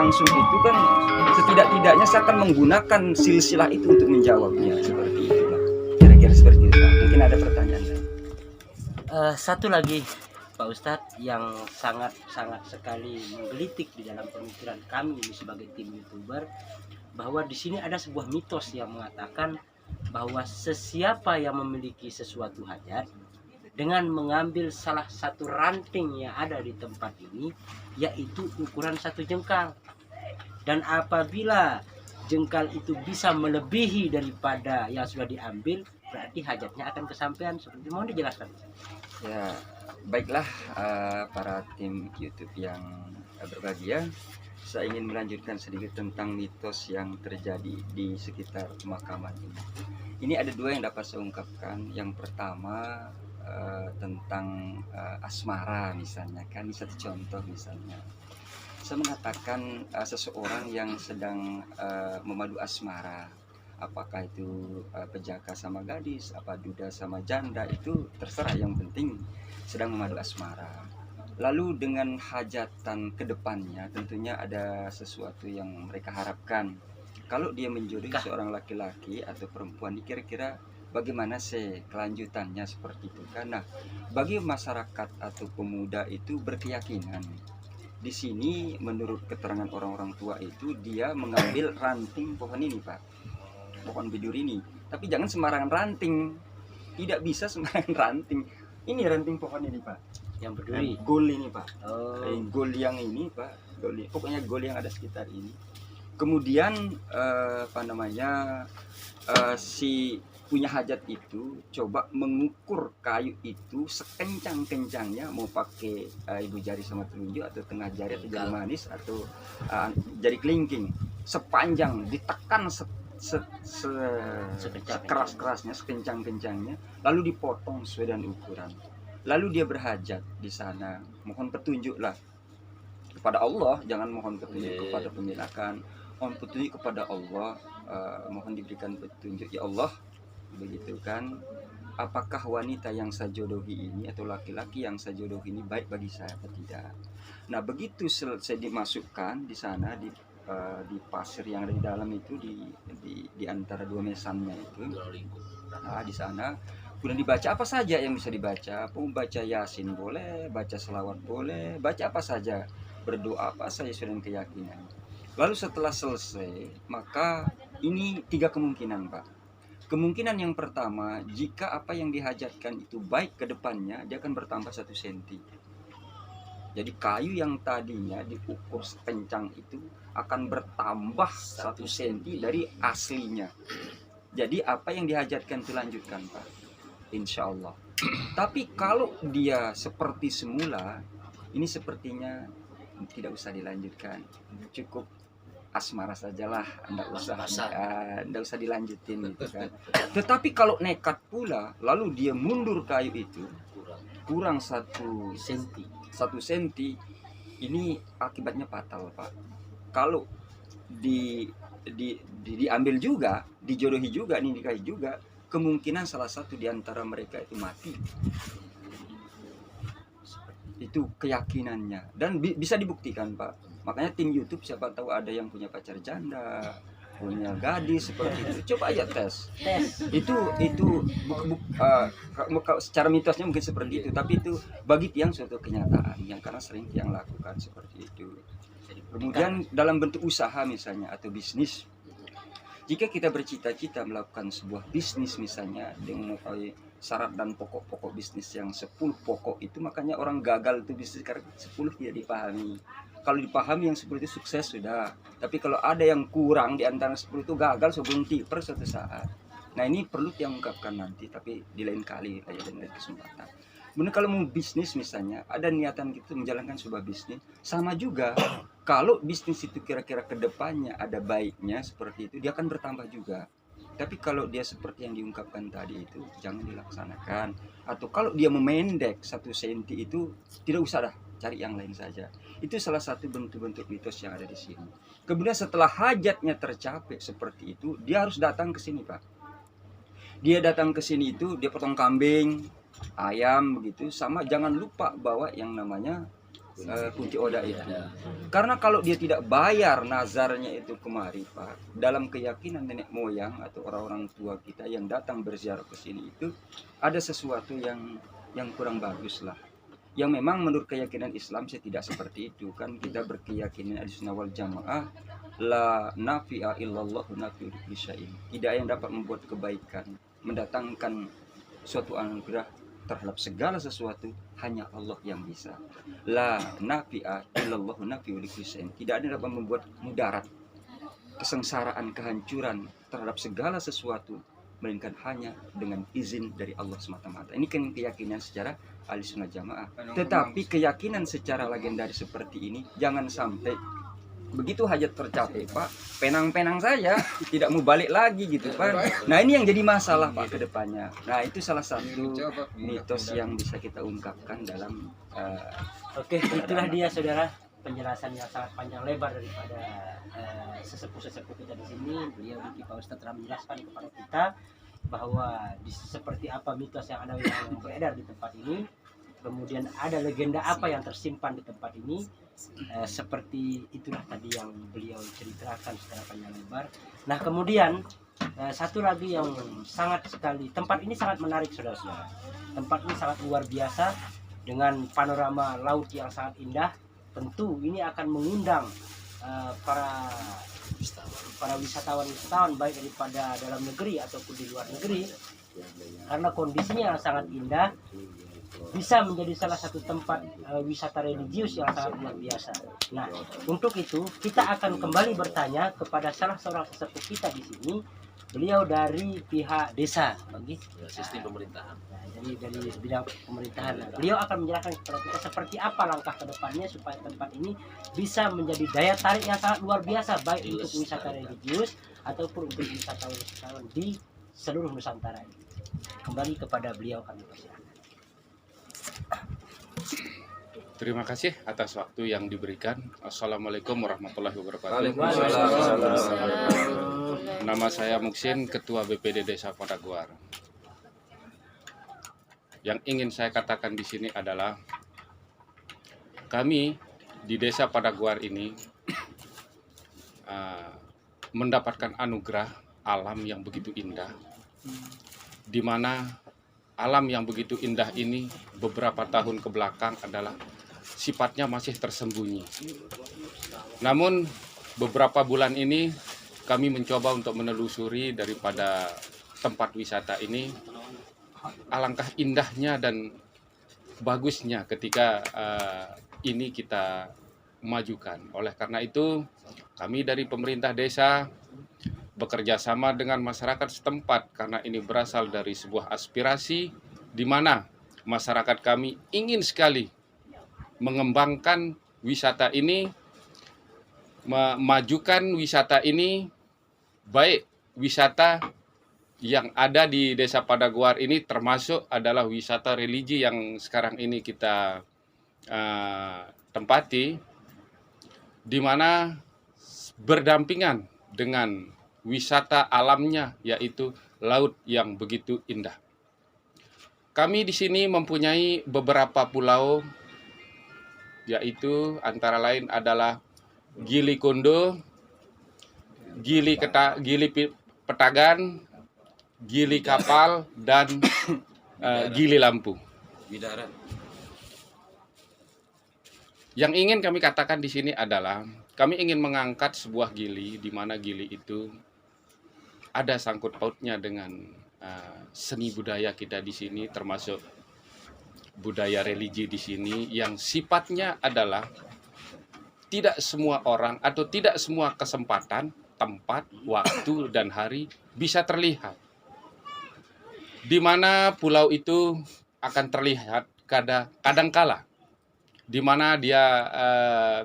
langsung itu kan setidak-tidaknya saya akan menggunakan silsilah itu untuk menjawabnya seperti itu lah. Kira-kira seperti itu Pak. Mungkin ada pertanyaan lain. Satu lagi Pak Ustadz yang sangat sekali menggelitik di dalam pemikiran kami ini sebagai tim YouTuber, bahwa di sini ada sebuah mitos yang mengatakan bahwa sesiapa yang memiliki sesuatu hajat dengan mengambil salah satu ranting yang ada di tempat ini, yaitu ukuran 1 jengkal, dan apabila jengkal itu bisa melebihi daripada yang sudah diambil, berarti hajatnya akan kesampaian. Seperti mohon dijelaskan. Ya, baiklah para tim YouTube yang berbahagia, saya ingin melanjutkan sedikit tentang mitos yang terjadi di sekitar pemakaman ini. Ini ada 2 yang dapat saya ungkapkan. Yang pertama tentang asmara misalnya, kan ini satu contoh misalnya. Saya mengatakan seseorang yang sedang memadu asmara, apakah itu pejaka sama gadis, apa duda sama janda, itu terserah, yang penting sedang memadu asmara. Lalu dengan hajatan ke depannya tentunya ada sesuatu yang mereka harapkan. Kalau dia menjodohi seorang laki-laki atau perempuan, kira-kira bagaimana sih kelanjutannya seperti itu kan. Nah, bagi masyarakat atau pemuda itu berkeyakinan. Di sini menurut keterangan orang-orang tua itu dia mengambil ranting pohon ini Pak, pohon bidur ini. Tapi jangan sembarangan ranting, tidak bisa sembarangan ranting. Ini ranting pohon ini Pak, Yang berduri. gol ini Pak. Oh. Gol yang ini Pak, pokoknya gol yang ada sekitar ini. Kemudian si punya hajat itu coba mengukur kayu itu sekencang-kencangnya, mau pakai ibu jari sama telunjuk atau tengah jari atau jari manis atau jari kelingking, sepanjang ditekan sekeras-kerasnya, sekencang-kencangnya, lalu dipotong sesuai dengan ukuran. Lalu dia berhajat di sana, mohon petunjuk lah kepada Allah, jangan mohon petunjuk kepada pemilakan, mohon petunjuk kepada Allah, mohon diberikan petunjuk ya Allah, begitu kan. Apakah wanita yang saya jodohi ini atau laki-laki yang saya jodohi ini baik bagi saya atau tidak. Nah, begitu saya dimasukkan di sana di pasir yang ada di dalam itu, di antara 2 mesannya itu, nah, di sana kemudian dibaca apa saja yang bisa dibaca. Baca Yasin boleh, baca selawat boleh, baca apa saja, berdoa apa saja sesuai dengan keyakinan. Lalu setelah selesai, maka ini 3 kemungkinan Pak. Kemungkinan yang pertama, jika apa yang dihajatkan itu baik ke depannya, dia akan bertambah 1 senti. Jadi kayu yang tadinya diukur sekencang itu akan bertambah 1 senti dari aslinya. Jadi apa yang dihajatkan itu lanjutkan Pak, insya Allah. Tapi kalau dia seperti semula, ini sepertinya tidak usah dilanjutkan, cukup asmara sajalah, enggak usah dilanjutin gitu kan. Tetapi kalau nekat pula lalu dia mundur kayu itu kurang 1 senti, ini akibatnya fatal Pak. Kalau diambil juga, dijodohi juga, dinikahi juga, kemungkinan salah satu di antara mereka itu mati. Itu keyakinannya dan bisa dibuktikan Pak. Makanya tim YouTube siapa tahu ada yang punya pacar janda, punya gadis seperti itu, coba aja tes. Itu secara mitosnya mungkin seperti itu, tapi itu bagi tiang suatu kenyataan yang karena sering tiang lakukan seperti itu. Kemudian dalam bentuk usaha misalnya atau bisnis, jika kita bercita-cita melakukan sebuah bisnis misalnya dengan mengetahui syarat dan pokok-pokok bisnis yang 10 pokok itu, makanya orang gagal itu bisnis karena 10 tidak dipahami. Kalau dipahami yang 10 itu sukses sudah, tapi kalau ada yang kurang di antara 10 itu gagal sebelum tiper suatu saat. Nah, ini perlu yang ungkapkan nanti, tapi di lain kali aja dengan kesempatan. Kemudian kalau mau bisnis misalnya, ada niatan gitu menjalankan sebuah bisnis, sama juga kalau bisnis itu kira-kira ke depannya ada baiknya seperti itu, dia akan bertambah juga. Tapi kalau dia seperti yang diungkapkan tadi itu, jangan dilaksanakan. Atau kalau dia memendek 1 senti itu, tidak usah dah, cari yang lain saja. Itu salah satu bentuk-bentuk mitos yang ada di sini. Kemudian setelah hajatnya tercapai seperti itu, dia harus datang ke sini Pak. Dia datang ke sini itu, dia potong kambing, ayam begitu, sama jangan lupa bawa yang namanya kunci oda itu. Karena kalau dia tidak bayar nazarnya itu kemari, Pak, dalam keyakinan nenek moyang atau orang-orang tua kita yang datang berziarah ke sini itu ada sesuatu yang kurang bagus lah. Yang memang menurut keyakinan Islam saya tidak seperti itu kan, kita berkeyakinan Ahlussunnah wal Jamaah la nafi'a illallah nafi'ul bisya'in. Tidak yang dapat membuat kebaikan, mendatangkan suatu anugerah terhadap segala sesuatu hanya Allah yang bisa. La nafi'a illallah nafi'ul bisya'in. Tidak ada yang dapat membuat mudarat, kesengsaraan, kehancuran terhadap segala sesuatu melainkan hanya dengan izin dari Allah semata-mata. Ini kan keyakinan secara Ahlussunnah Jamaah. Tetapi keyakinan secara legendaris seperti ini jangan sampai begitu hajat tercapai, Pak, penang-penang saja tidak mau balik lagi gitu, Pak. Nah, ini yang jadi masalah, Pak, ke depannya. Nah, itu salah satu mitos yang bisa kita ungkapkan dalam Oke, itulah dia saudara penjelasan yang sangat panjang lebar daripada sesepuh-sesepuh kita di sini. Beliau Pak Ustadz telah menjelaskan kepada kita bahwa seperti apa mitos yang ada yang beredar di tempat ini, kemudian ada legenda apa yang tersimpan di tempat ini. Seperti itulah tadi yang beliau ceritakan secara panjang lebar. Nah, kemudian satu lagi yang sangat sekali, tempat ini sangat menarik saudara-saudara. Tempat ini sangat luar biasa dengan panorama laut yang sangat indah. Tentu ini akan mengundang para wisatawan baik daripada dalam negeri ataupun di luar negeri, karena kondisinya yang sangat indah, bisa menjadi salah satu tempat wisata religius yang sangat luar biasa. Nah, untuk itu kita akan kembali bertanya kepada salah seorang sesepuh kita di sini. Beliau dari pihak desa, bagi sistem pemerintahan. Jadi dari bidang pemerintahan. Beliau akan menjelaskan kepada kita seperti apa langkah ke depannya supaya tempat ini bisa menjadi daya tarik yang sangat luar biasa baik untuk wisata religius ataupun untuk wisatawan di seluruh Nusantara ini. Kembali kepada beliau, kami persilakan. Terima kasih atas waktu yang diberikan. Assalamualaikum warahmatullahi wabarakatuh. Nama saya Muksin, Ketua BPD Desa Padaguar. Yang ingin saya katakan di sini adalah kami di Desa Padaguar ini mendapatkan anugerah alam yang begitu indah, di mana alam yang begitu indah ini beberapa tahun ke belakang adalah sifatnya masih tersembunyi. Namun beberapa bulan ini kami mencoba untuk menelusuri daripada tempat wisata ini. Alangkah indahnya dan bagusnya ketika ini kita majukan. Oleh karena itu kami dari pemerintah desa bekerja sama dengan masyarakat setempat, karena ini berasal dari sebuah aspirasi di mana masyarakat kami ingin sekali mengembangkan wisata ini, memajukan wisata ini, baik wisata yang ada di Desa Padaguar ini termasuk adalah wisata religi yang sekarang ini kita tempati, di mana berdampingan dengan wisata alamnya yaitu laut yang begitu indah. Kami di sini mempunyai beberapa pulau, yaitu antara lain adalah Gili Kondo, Gili Petagan, Gili Kapal, dan Gili Lampu. Yang ingin kami katakan di sini adalah kami ingin mengangkat sebuah gili, di mana gili itu ada sangkut pautnya dengan seni budaya kita di sini, termasuk budaya religi di sini yang sifatnya adalah tidak semua orang atau tidak semua kesempatan, tempat, waktu, dan hari bisa terlihat. Di mana pulau itu akan terlihat kadangkala, di mana dia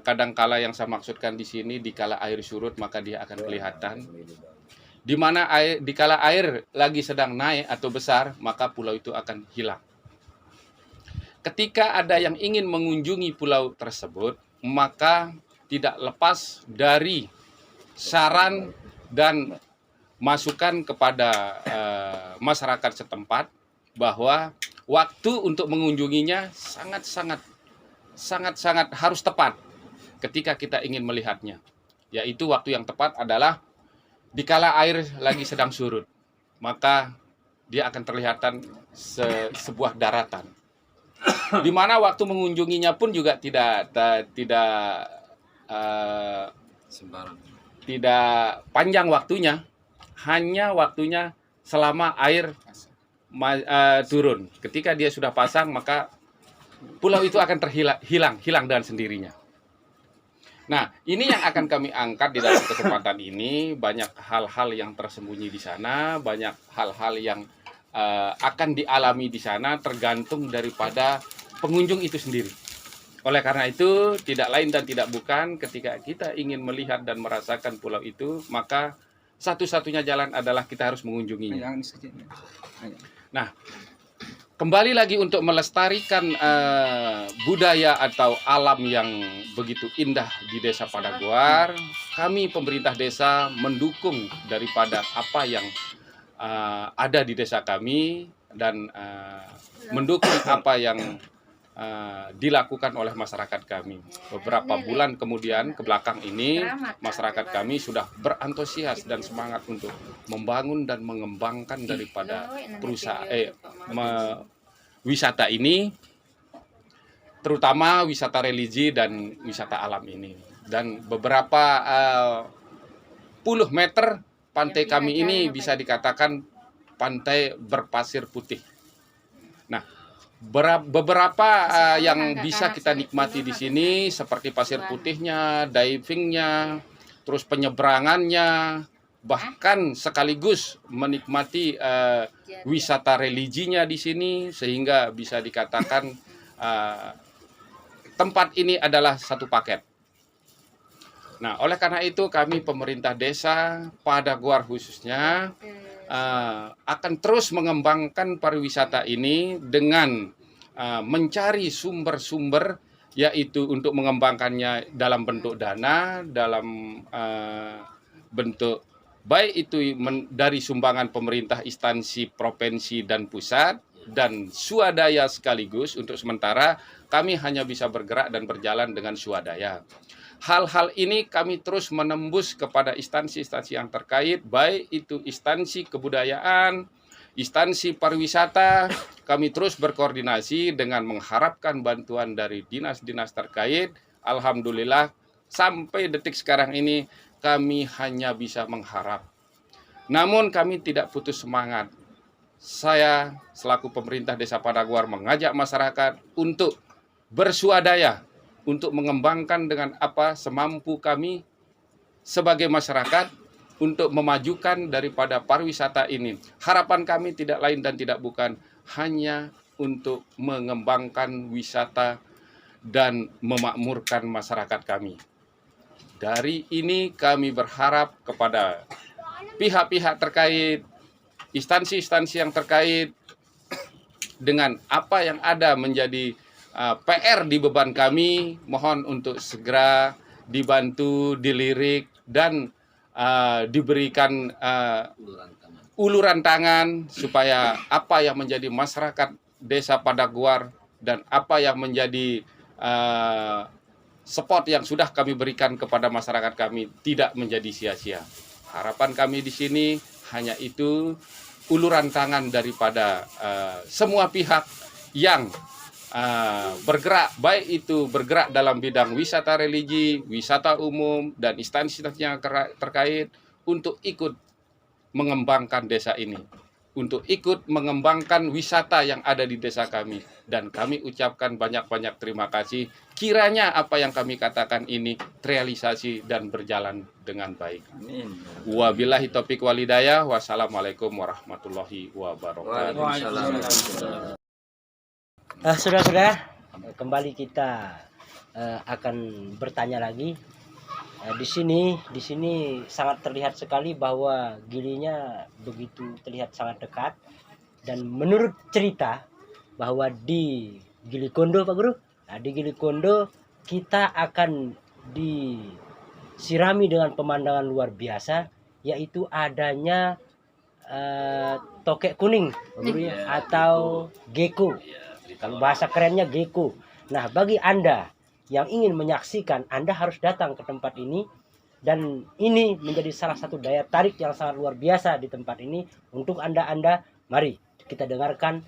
kadangkala yang saya maksudkan di sini di kala air surut maka dia akan kelihatan. Di mana di kala air lagi sedang naik atau besar maka pulau itu akan hilang. Ketika ada yang ingin mengunjungi pulau tersebut, maka tidak lepas dari saran dan masukan kepada masyarakat setempat bahwa waktu untuk mengunjunginya sangat-sangat sangat-sangat harus tepat ketika kita ingin melihatnya. Yaitu waktu yang tepat adalah dikala air lagi sedang surut. Maka dia akan terlihatan sebuah daratan. Di mana waktu mengunjunginya pun juga tidak Sembarang. tidak panjang waktunya, hanya waktunya selama air turun. Ketika dia sudah pasang, maka pulau itu akan hilang dengan sendirinya. Nah, ini yang akan kami angkat di dalam kesempatan ini. Banyak hal-hal yang tersembunyi di sana, banyak hal-hal yang akan dialami di sana, tergantung daripada pengunjung itu sendiri. Oleh karena itu, tidak lain dan tidak bukan, ketika kita ingin melihat dan merasakan pulau itu, maka satu-satunya jalan adalah kita harus mengunjunginya. Nah, kembali lagi untuk melestarikan budaya atau alam yang begitu indah di Desa Padaguar, kami pemerintah desa mendukung daripada apa yang ada di desa kami dan mendukung apa yang dilakukan oleh masyarakat kami. Beberapa bulan kemudian ke belakang ini, masyarakat kami sudah berantusias dan semangat untuk membangun dan mengembangkan daripada wisata ini, terutama wisata religi dan wisata alam ini. Dan beberapa puluh meter pantai kami ini bisa dikatakan pantai berpasir putih. Nah, beberapa yang bisa kita nikmati di sini seperti pasir putihnya, divingnya, terus penyeberangannya, bahkan sekaligus menikmati wisata religinya di sini, sehingga bisa dikatakan tempat ini adalah satu paket. Nah, oleh karena itu kami pemerintah desa Padaguar khususnya akan terus mengembangkan pariwisata ini dengan mencari sumber-sumber, yaitu untuk mengembangkannya dalam bentuk dana, dalam bentuk baik itu dari sumbangan pemerintah instansi provinsi dan pusat dan swadaya sekaligus. Untuk sementara kami hanya bisa bergerak dan berjalan dengan swadaya. Hal-hal ini kami terus menembus kepada instansi-instansi yang terkait, baik itu instansi kebudayaan, instansi pariwisata. Kami terus berkoordinasi dengan mengharapkan bantuan dari dinas-dinas terkait. Alhamdulillah sampai detik sekarang ini kami hanya bisa mengharap. Namun kami tidak putus semangat. Saya selaku pemerintah Desa Padaguar mengajak masyarakat untuk berswadaya, untuk mengembangkan dengan apa semampu kami sebagai masyarakat untuk memajukan daripada pariwisata ini. Harapan kami tidak lain dan tidak bukan hanya untuk mengembangkan wisata dan memakmurkan masyarakat kami. Dari ini kami berharap kepada pihak-pihak terkait, instansi-instansi yang terkait dengan apa yang ada menjadi PR di beban kami, mohon untuk segera dibantu, dilirik, dan diberikan uluran tangan supaya apa yang menjadi masyarakat Desa Padaguar dan apa yang menjadi support yang sudah kami berikan kepada masyarakat kami tidak menjadi sia-sia. Harapan kami di sini hanya itu, uluran tangan daripada semua pihak yang bergerak, baik itu bergerak dalam bidang wisata religi, wisata umum, dan instansi yang terkait untuk ikut mengembangkan desa ini, untuk ikut mengembangkan wisata yang ada di desa kami. Dan kami ucapkan banyak-banyak terima kasih. Kiranya apa yang kami katakan ini terrealisasi dan berjalan dengan baik. Amin. Wabillahi taufiq wal hidayah. Wassalamualaikum warahmatullahi wabarakatuh. Waalaikumsalam. Saudara-saudara, kembali kita akan bertanya lagi. Di sini sangat terlihat sekali bahwa gilinya begitu terlihat sangat dekat, dan menurut cerita bahwa di Gili Kondo, Pak Guru, di Gili Kondo kita akan disirami dengan pemandangan luar biasa, yaitu adanya tokek kuning, Pak Guru, ya, atau gecko. Kalau bahasa kerennya gecko. Nah, bagi Anda yang ingin menyaksikan, Anda harus datang ke tempat ini, dan ini menjadi salah satu daya tarik yang sangat luar biasa di tempat ini. Untuk Anda, mari kita dengarkan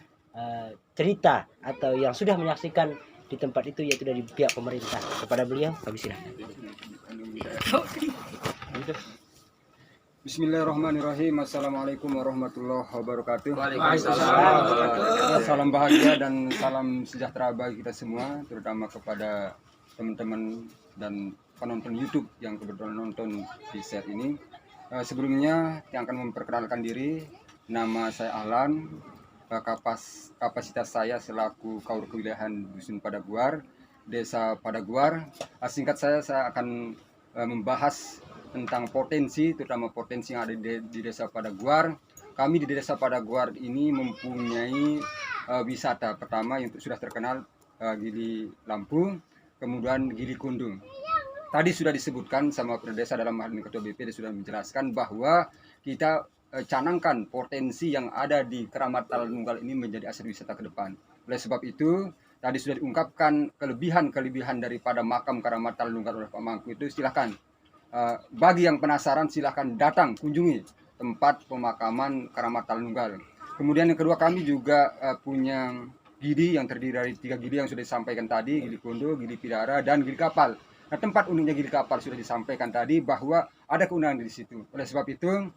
cerita atau yang sudah menyaksikan di tempat itu, yaitu dari pihak pemerintah. Kepada beliau kami silakan. Bismillahirrahmanirrahim. Assalamualaikum warahmatullahi wabarakatuh. Waalaikumsalam. Salam bahagia dan salam sejahtera bagi kita semua, terutama kepada teman-teman dan penonton YouTube yang kebetulan nonton di set ini. Sebelumnya yang akan memperkenalkan diri, nama saya Ahlan. Kapasitas saya selaku Kaur Kewilayahan Dusun Padaguar, Desa Padaguar. Singkat saya akan membahas tentang potensi, terutama potensi yang ada di Desa Padaguar. Kami di Desa Padaguar ini mempunyai wisata pertama yang sudah terkenal, Gili Lampu, kemudian Gili Kundung. Tadi sudah disebutkan sama Kepala Desa, dalam hal ini Ketua BP sudah menjelaskan bahwa kita canangkan potensi yang ada di Keramat Talnunggal ini menjadi aset wisata ke depan. Oleh sebab itu, tadi sudah diungkapkan kelebihan-kelebihan daripada makam Keramat Talnunggal oleh Pak Mangku itu. Silahkan, bagi yang penasaran silahkan datang kunjungi tempat pemakaman Keramat Talnunggal. Kemudian yang kedua, kami juga punya gili yang terdiri dari 3 gili yang sudah disampaikan tadi, Gili Kondo, Gili Pidara, dan Gili Kapal. Nah, tempat uniknya Gili Kapal sudah disampaikan tadi bahwa ada keunikan di situ. Oleh sebab itu,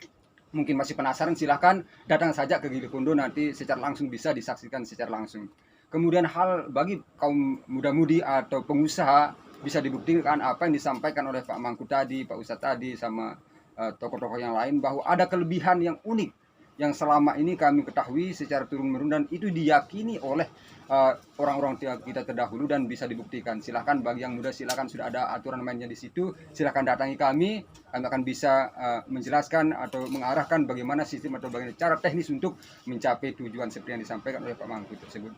mungkin masih penasaran, silahkan datang saja ke Gili Kondo, nanti secara langsung bisa disaksikan secara langsung. Kemudian hal bagi kaum muda-mudi atau pengusaha, bisa dibuktikan apa yang disampaikan oleh Pak Mangku tadi, Pak Ustadz tadi, sama tokoh-tokoh yang lain, bahwa ada kelebihan yang unik yang selama ini kami ketahui secara turun-menurun, dan itu diyakini oleh orang-orang kita terdahulu dan bisa dibuktikan. Silahkan bagi yang muda, silahkan, sudah ada aturan mainnya di situ, silahkan datangi kami akan bisa menjelaskan atau mengarahkan bagaimana sistem atau bagaimana cara teknis untuk mencapai tujuan seperti yang disampaikan oleh Pak Mangku tersebut.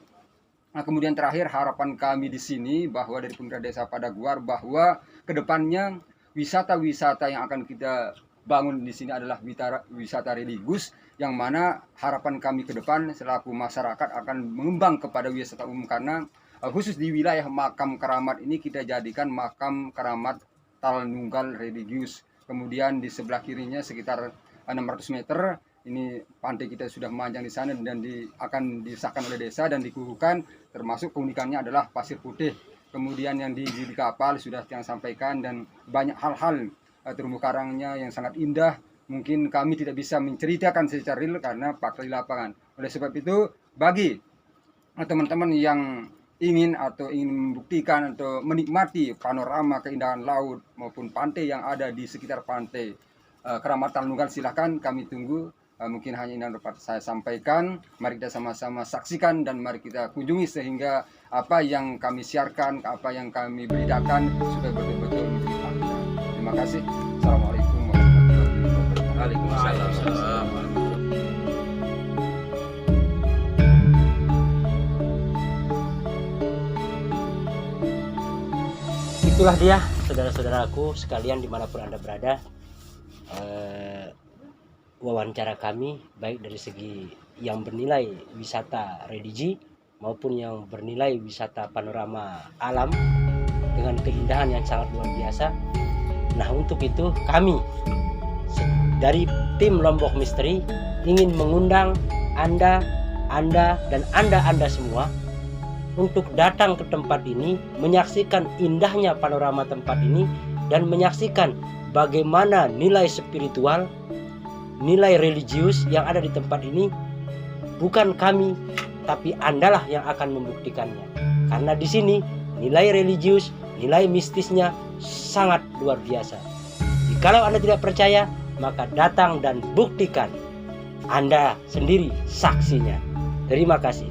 Nah, kemudian terakhir, harapan kami di sini bahwa dari pemerintah Desa Padaguar, bahwa kedepannya wisata-wisata yang akan kita bangun di sini adalah wisata religius, yang mana harapan kami ke depan selaku masyarakat akan mengembang kepada wisata umum, karena khusus di wilayah makam keramat ini kita jadikan makam keramat Talnunggal religius. Kemudian di sebelah kirinya sekitar 600 meter ini pantai kita sudah memanjang di sana, dan akan disahkan oleh desa dan dikukuhkan, termasuk keunikannya adalah pasir putih. Kemudian yang di kapal sudah yang sampaikan, dan banyak hal-hal terumbu karangnya yang sangat indah. Mungkin kami tidak bisa menceritakan secara real karena fakta di lapangan. Oleh sebab itu, bagi teman-teman yang ingin membuktikan atau menikmati panorama keindahan laut maupun pantai yang ada di sekitar pantai Keramat Talnunggal, silahkan, kami tunggu. Mungkin hanya ini yang dapat saya sampaikan. Mari kita sama-sama saksikan dan mari kita kunjungi, sehingga apa yang kami siarkan, apa yang kami beritakan supaya betul-betul menjadi fakta. Terima kasih. Assalamualaikum warahmatullahi wabarakatuh. Waalaikumsalam. Itulah dia, saudara-saudaraku sekalian dimanapun Anda berada, wawancara kami, baik dari segi yang bernilai wisata religi maupun yang bernilai wisata panorama alam dengan keindahan yang sangat luar biasa. Nah, untuk itu kami dari tim Lombok Misteri ingin mengundang Anda dan Anda semua untuk datang ke tempat ini, menyaksikan indahnya panorama tempat ini, dan menyaksikan bagaimana nilai spiritual, nilai religius yang ada di tempat ini. Bukan kami, tapi Andalah yang akan membuktikannya. Karena di sini nilai religius, nilai mistisnya sangat luar biasa. Jikalau Anda tidak percaya, maka datang dan buktikan. Anda sendiri saksinya. Terima kasih.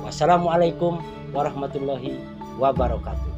Wassalamualaikum warahmatullahi wabarakatuh.